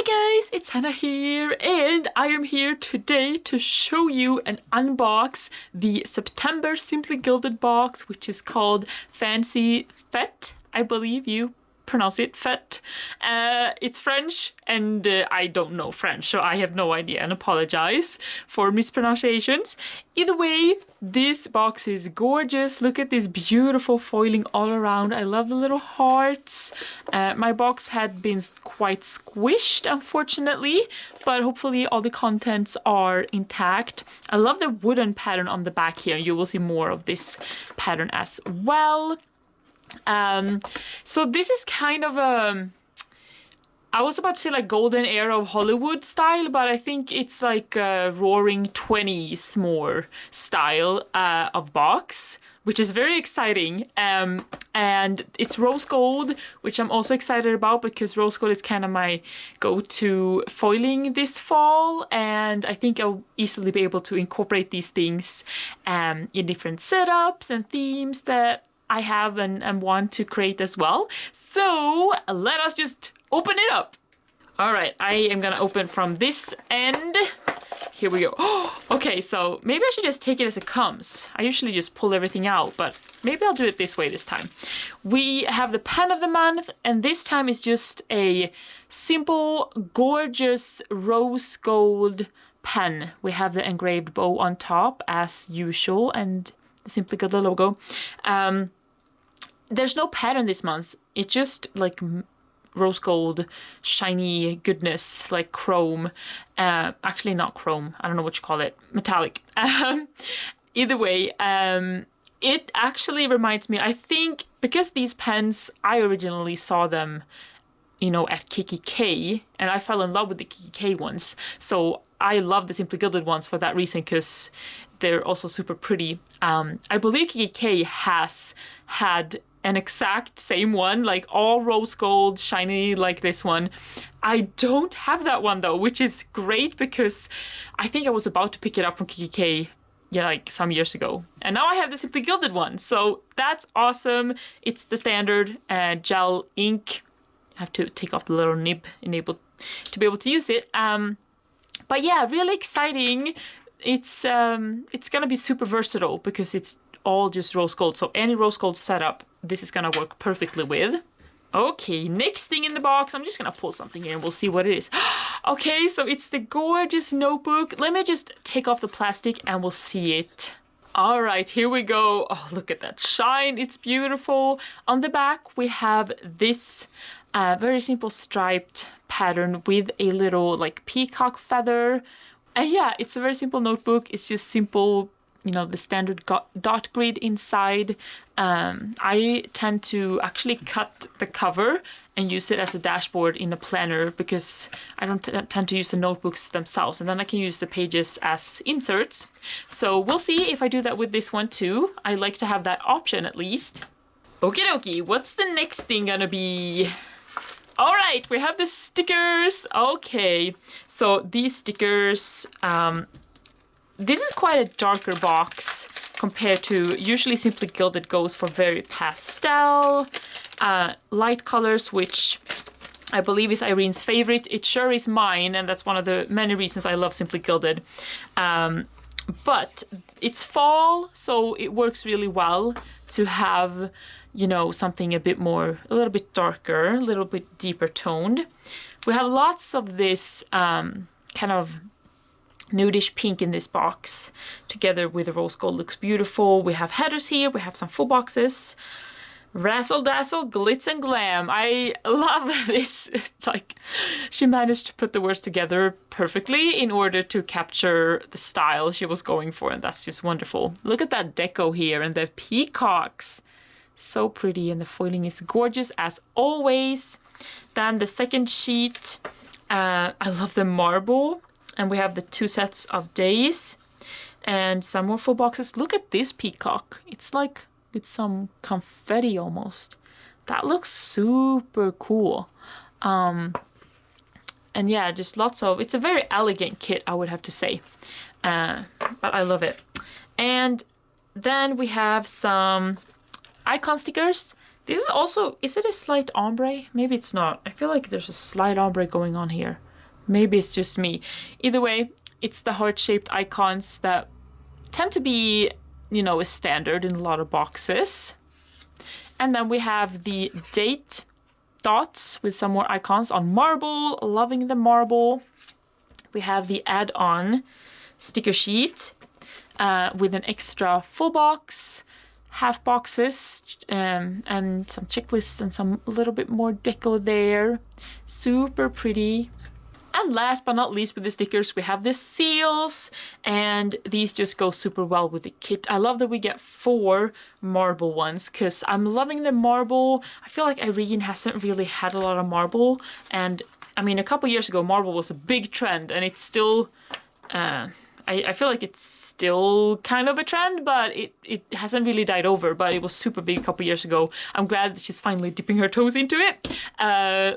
guys, it's Hannah here, and I am here today to show you and unbox the September Simply Gilded box, which is called Fête. I believe you pronounce it Fête. It's French, and I don't know French, so I have no idea and apologize for mispronunciations. Either way, this box is gorgeous. Look at this beautiful foiling all around. I love the little hearts. My box had been quite squished, unfortunately, but hopefully all the contents are intact. I love the wooden pattern on the back here. You will see more of this pattern as well. So this is kind of a, I was about to say like golden era of Hollywood style, but I think it's like a roaring 20s more style of box, which is very exciting. And it's rose gold, which I'm also excited about because rose gold is kind of my go-to foiling this fall, and I think I'll easily be able to incorporate these things in different setups and themes that I have and want to create as well. So let us just open it up. All right, I am gonna open from this end. Here we go. Oh, okay, so maybe I should just take it as it comes. I usually just pull everything out, but maybe I'll do it this way this time. We have the pen of the month, and this time is just a simple, gorgeous rose gold pen. We have the engraved bow on top as usual, and Simply Gilded logo. There's no pattern this month. It's just like rose gold, shiny goodness, like chrome. Actually not chrome. I don't know what you call it. Metallic. Either way, it actually reminds me, I think, because these pens, I originally saw them, you know, at Kikki K, and I fell in love with the Kikki K ones. So I love the Simply Gilded ones for that reason, because they're also super pretty. I believe Kikki K has had an exact same one, like all rose gold, shiny like this one. I don't have that one though, which is great because I think I was about to pick it up from Kikki K, yeah, like some years ago. And now I have the Simply Gilded one, so that's awesome. It's the standard gel ink. I have to take off the little nib to be able to use it. But yeah, really exciting. It's gonna be super versatile because it's all just rose gold. So any rose gold setup, this is gonna work perfectly with. Okay, next thing in the box, I'm just gonna pull something here and we'll see what it is. Okay, so it's the gorgeous notebook. Let me just take off the plastic and we'll see it. All right, here we go. Oh, look at that shine. It's beautiful. On the back, we have this very simple striped pattern with a little like peacock feather. And yeah, it's a very simple notebook. It's just simple, you know, the standard dot grid inside. I tend to actually cut the cover and use it as a dashboard in a planner because I don't tend to use the notebooks themselves, and then I can use the pages as inserts. So we'll see if I do that with this one too. I like to have that option at least. Okie dokie, what's the next thing gonna be? All right, we have the stickers. Okay, so these stickers, this is quite a darker box compared to usually Simply Gilded goes for very pastel, light colors, which I believe is Irene's favorite. It sure is mine, and that's one of the many reasons I love Simply Gilded. But it's fall, so it works really well to have, you know, something a little bit darker, a little bit deeper toned. We have lots of this kind of nudish pink in this box together with the rose gold. Looks beautiful. We have headers here. We have some full boxes. Razzle dazzle, glitz and glam. I love this. Like, she managed to put the words together perfectly in order to capture the style she was going for, and that's just wonderful. Look at that deco here and the peacocks. So pretty, and the foiling is gorgeous as always. Then the second sheet, I love the marble, and we have the 2 sets of days and some more full boxes. Look at this peacock. It's like with some confetti almost. That looks super cool. And yeah, just lots of, it's a very elegant kit, I would have to say. But I love it. And then we have some icon stickers. This is also, is it a slight ombre? Maybe it's not. I feel like there's a slight ombre going on here. Maybe it's just me. Either way, it's the heart-shaped icons that tend to be, you know, a standard in a lot of boxes. And then we have the date dots with some more icons on marble. Loving the marble. We have the add-on sticker sheet with an extra full box, half boxes, and some checklists and some a little bit more deco there. Super pretty. And last but not least with the stickers, we have the seals, and these just go super well with the kit. I love that we get 4 marble ones because I'm loving the marble. I feel like Irene hasn't really had a lot of marble, and I mean, a couple years ago, marble was a big trend, and it's still, I feel like it's still kind of a trend, but it hasn't really died over, but it was super big a couple years ago. I'm glad that she's finally dipping her toes into it.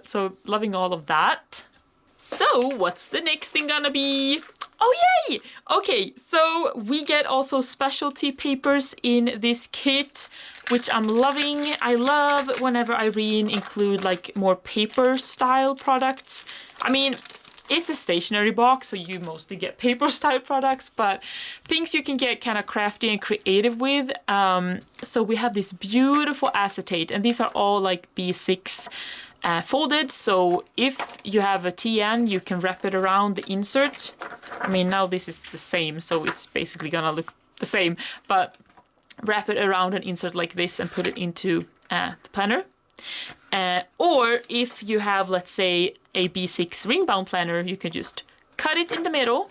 So loving all of that. So what's the next thing gonna be? Oh, yay! Okay, so we get also specialty papers in this kit, which I'm loving. I love whenever Irene include like more paper style products. I mean, it's a stationery box, so you mostly get paper style products, but things you can get kind of crafty and creative with. So we have this beautiful acetate, and these are all like B6 folded, so if you have a TN, you can wrap it around the insert. I mean, now this is the same, so it's basically gonna look the same, but wrap it around an insert like this and put it into the planner. Or if you have, let's say, a B6 ring-bound planner, you can just cut it in the middle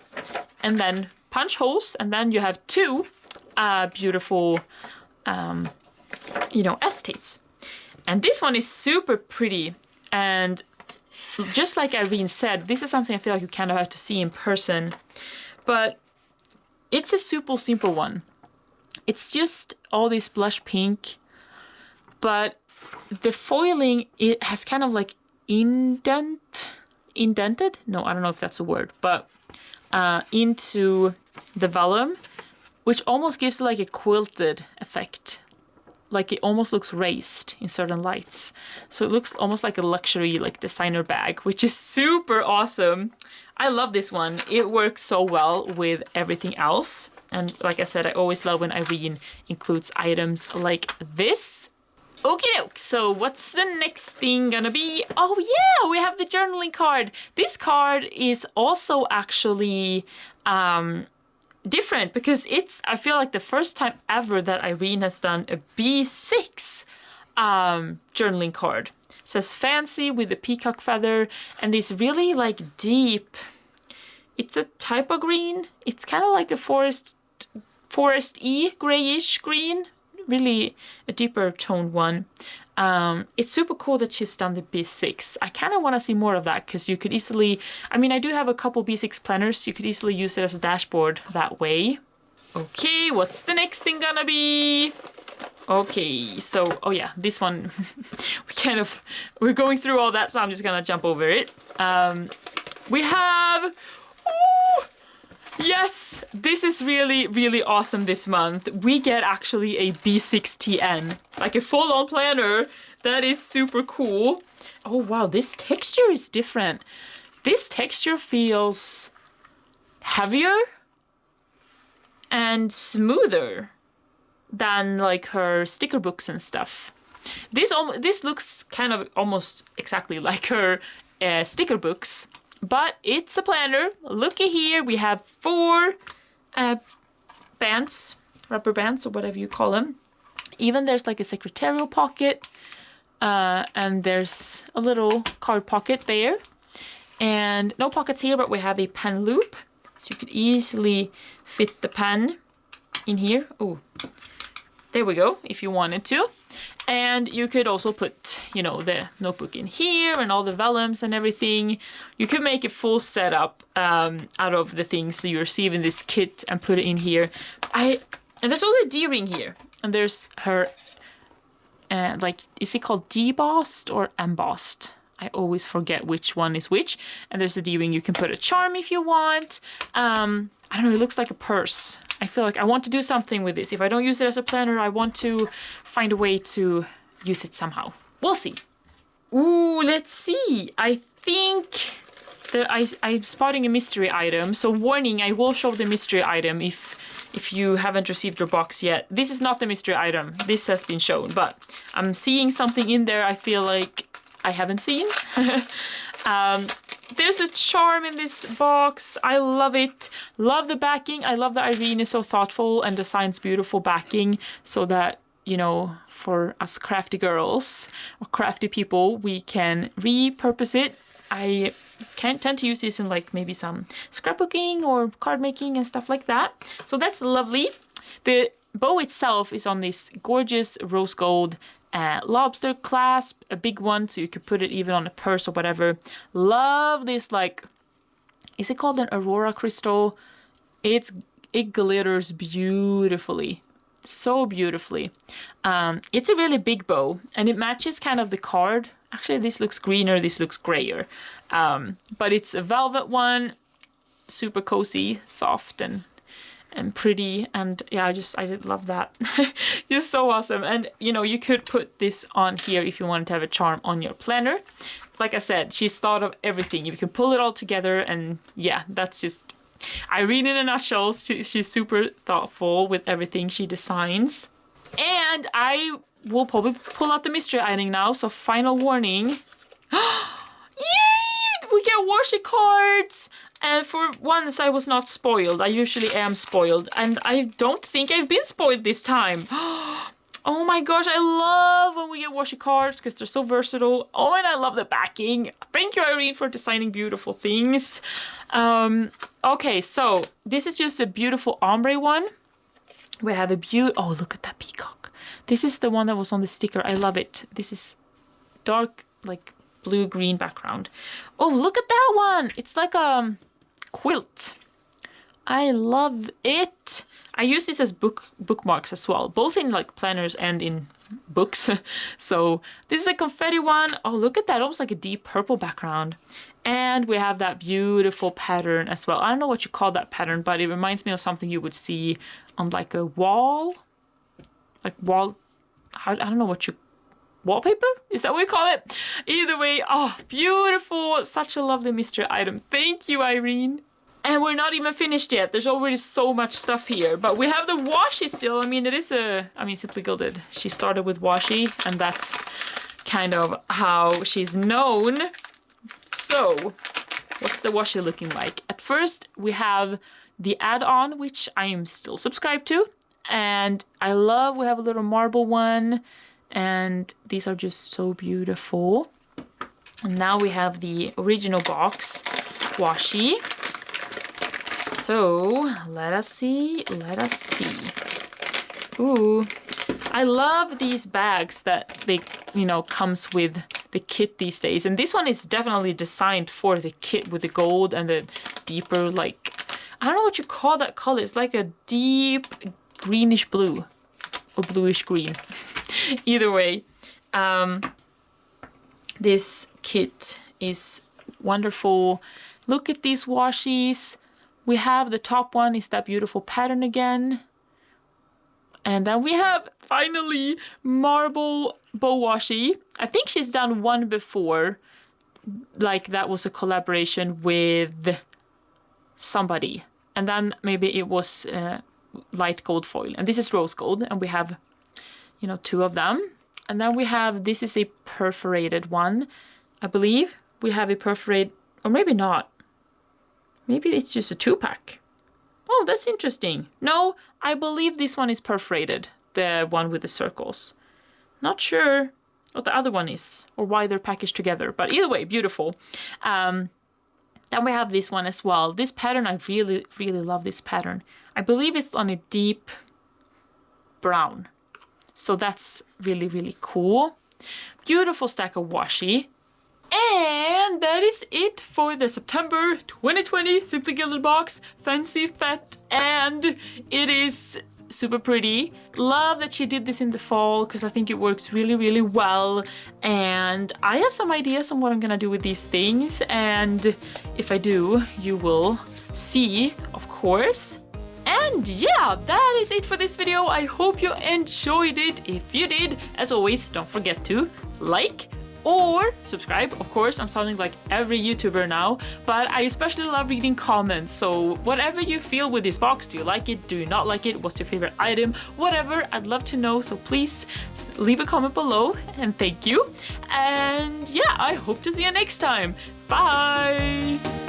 and then punch holes, and then you have 2 beautiful, you know, acetates. And this one is super pretty, and just like Irene said, this is something I feel like you kind of have to see in person, but it's a super simple one. It's just all this blush pink, but the foiling, it has kind of like indented? No, I don't know if that's a word, but into the vellum, which almost gives it like a quilted effect. Like it almost looks raised in certain lights. So it looks almost like a luxury, like designer bag, which is super awesome. I love this one. It works so well with everything else. And like I said, I always love when Irene includes items like this. Okay, so what's the next thing gonna be? Oh yeah, we have the journaling card. This card is also actually different because it's, I feel like the first time ever that Irene has done a B6 journaling card. It says fancy with the peacock feather and this really like deep, it's a type of green. It's kind of like a forest-y grayish green, really a deeper toned one. It's super cool that she's done the B6. I kind of want to see more of that because you could easily, I mean, I do have a couple B6 planners. You could easily use it as a dashboard that way. Okay, what's the next thing gonna be? Okay, so, oh yeah, this one, we're going through all that, so I'm just gonna jump over it. We have, ooh, yes, this is really, really awesome this month. We get actually a B6TN, like a full-on planner. That is super cool. Oh wow, this texture is different. This texture feels heavier and smoother than like her sticker books and stuff. This looks kind of almost exactly like her sticker books. But it's a planner. Looky here, we have 4 bands, rubber bands or whatever you call them. Even there's like a secretarial pocket and there's a little card pocket there. And no pockets here, but we have a pen loop. So you could easily fit the pen in here. Oh, there we go, if you wanted to. And you could also put, you know, the notebook in here and all the vellums and everything. You could make a full setup out of the things that you receive in this kit and put it in here. And there's also a D-ring here. And there's her, like, is it called debossed or embossed? I always forget which one is which. And there's a D-ring. You can put a charm if you want. I don't know, it looks like a purse. I feel like I want to do something with this. If I don't use it as a planner, I want to find a way to use it somehow. We'll see. Ooh, let's see. I think I'm spotting a mystery item. So warning, I will show the mystery item if you haven't received your box yet. This is not the mystery item. This has been shown, but I'm seeing something in there I feel like I haven't seen. There's a charm in this box. I love it. Love the backing. I love that Irene is so thoughtful and designs beautiful backing so that, you know, for us crafty girls or crafty people, we can repurpose it. I can tend to use this in like maybe some scrapbooking or card making and stuff like that. So that's lovely. The bow itself is on this gorgeous rose gold lobster clasp, a big one, so you could put it even on a purse or whatever. Love this, like, is it called an aurora crystal? It glitters beautifully, so beautifully. It's a really big bow, and it matches kind of the card. Actually, this looks greener, this looks grayer, but it's a velvet one, super cozy, soft and pretty, and yeah, I did love that. Just so awesome. And you know, you could put this on here if you wanted to have a charm on your planner. Like I said, she's thought of everything. You can pull it all together, and yeah, that's just Irene in a nutshell. She's super thoughtful with everything she designs. And I will probably pull out the mystery item now, so final warning. Yay! We get washi cards! And for once, I was not spoiled. I usually am spoiled, and I don't think I've been spoiled this time. Oh my gosh, I love when we get washi cards because they're so versatile. Oh, and I love the backing. Thank you, Irene, for designing beautiful things. Okay, so this is just a beautiful ombre one. We have a oh, look at that peacock. This is the one that was on the sticker. I love it. This is dark, like blue-green background. Oh, look at that one. It's like a quilt. I love it. I use this as bookmarks as well, both in like planners and in books. So this is a confetti one. Oh, look at that, almost like a deep purple background. And we have that beautiful pattern as well. I don't know what you call that pattern, but it reminds me of something you would see on like a wall. Like wall, I don't know what you, wallpaper? Is that what we call it? Either way, oh, beautiful. Such a lovely mystery item. Thank you, Irene. And we're not even finished yet. There's already so much stuff here. But we have the washi still. I mean, it is Simply Gilded. She started with washi, and that's kind of how she's known. So, what's the washi looking like? At first, we have the add-on, which I am still subscribed to. And I love, we have a little marble one. And these are just so beautiful. And now we have the original box washi. So let us see. Ooh, I love these bags that they, you know, comes with the kit these days. And this one is definitely designed for the kit with the gold and the deeper, like, I don't know what you call that color. It's like a deep greenish blue or bluish green. Either way, this kit is wonderful. Look at these washis. We have the top one is that beautiful pattern again. And then we have finally marble bow washi. I think she's done one before. Like that was a collaboration with somebody. And then maybe it was light gold foil. And this is rose gold. And we have, you know, two of them. And then we have, this is a perforated one. I believe we have a perforated, or maybe not. Maybe it's just a 2-pack. Oh, that's interesting. No, I believe this one is perforated. The one with the circles. Not sure what the other one is or why they're packaged together. But either way, beautiful. Then we have this one as well. This pattern, I really, really love this pattern. I believe it's on a deep brown. So that's really, really cool. Beautiful stack of washi. And that is it for the September 2020 Simply Gilded box. Fancy Fête, and it is super pretty. Love that she did this in the fall because I think it works really, really well. And I have some ideas on what I'm gonna do with these things. And if I do, you will see, of course. And yeah, that is it for this video. I hope you enjoyed it. If you did, as always, don't forget to like, or subscribe. Of course, I'm sounding like every YouTuber now, but I especially love reading comments. So whatever you feel with this box, do you like it? Do you not like it? What's your favorite item? Whatever, I'd love to know. So please leave a comment below, and thank you. And yeah, I hope to see you next time. Bye!